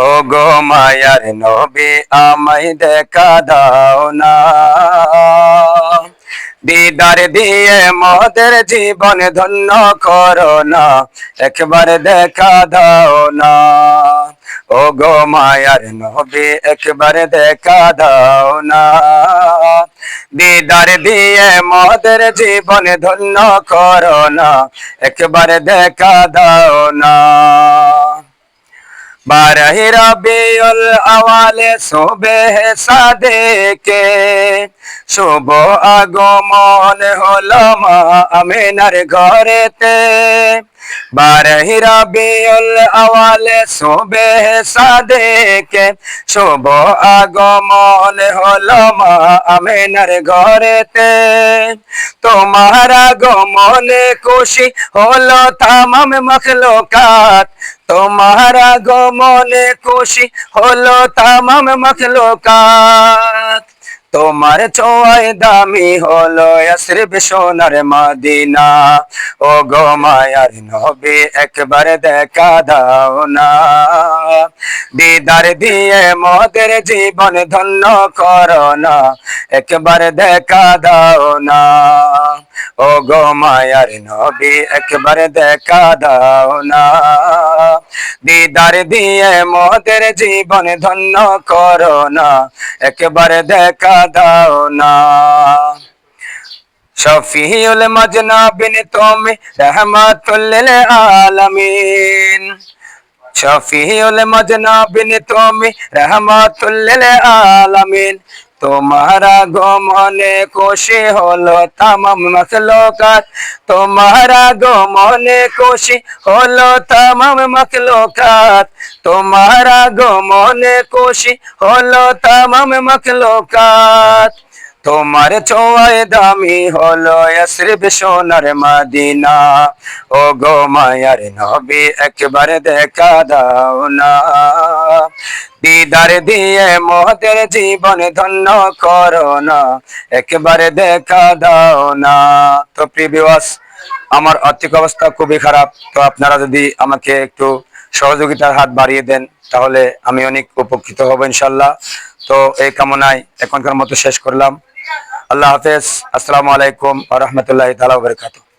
ও গো মায়ার নবী আমায় দেখা দাও না, দিদার দিয়ে মোদের জীবন ধন্য করো না, একবার দেখা দাও না। ও গো মায়ার নবী একবার দেখা দাও না, দিদার দিয়ে মোদের জীবন ধন্য করো না, একবার দেখা দাও না। বারহ রবিউল আওয়ালে সুবহ সাদেকে শুভ আগমন হলো মা আমিনার ঘরেতে। বারহ রবিউল আওয়ালে সুবহ সাদেকে শুভ আগমন হলো মা আমিনার ঘরেতে। তোমার আগমনে খুশি হলো তামাম মখলুকাত, তোমার আগমনে খুশি হলো তামাম মখলুকাত। তোমার ছোঁয়ায় দামি হলো ইয়াসরিব সোনার মদিনা। ও গো মায়ার নবী একবার দেখা দাও না, দিদার দিয়ে মোদের জীবন ধন্য করো না, একবার দেখা দাও না। ও গো মায়ার নবী একবার দেখা দাও না, দিদার দিয়ে মোদের জীবন ধন্য করো না, একবার দেখা দাও না। শফিউল মজনাবিন তুমি রহমাতুল লিল আলামিন, শফিউল মজনাবিন তুমি রহমাতুল লিল আলামিন। তোমার আগমনে খুশি হলো তামাম মখলুকাত, তোমার আগমনে খুশি হলো তামাম মখলুকাত, তোমার আগমনে খুশি হলো তামাম মখলুকাত। তোমার ছোঁয়ায় দামি হলো ইয়াসরিব সোনার মদিনা। ও গো মায়ার নবী একবার দেখা দাও না, দিদার দিয়ে মোদের জীবন ধন্য করো না, একবার দেখা দাও না। তো প্রিয় ভিউয়ার্স, আমার আর্থিক অবস্থা খুবই খারাপ, তো আপনারা যদি আমাকে একটু সহযোগিতার হাত বাড়িয়ে দেন তাহলে আমি অনেক উপকৃত হব ইনশাল্লাহ। তো এই কামনায় এখনকার মতো শেষ করলাম। আল্লাহ হাফেজ। আসসালামু আলাইকুম ওয়া রাহমাতুল্লাহি তাআলা ওয়া বারাকাতুহু।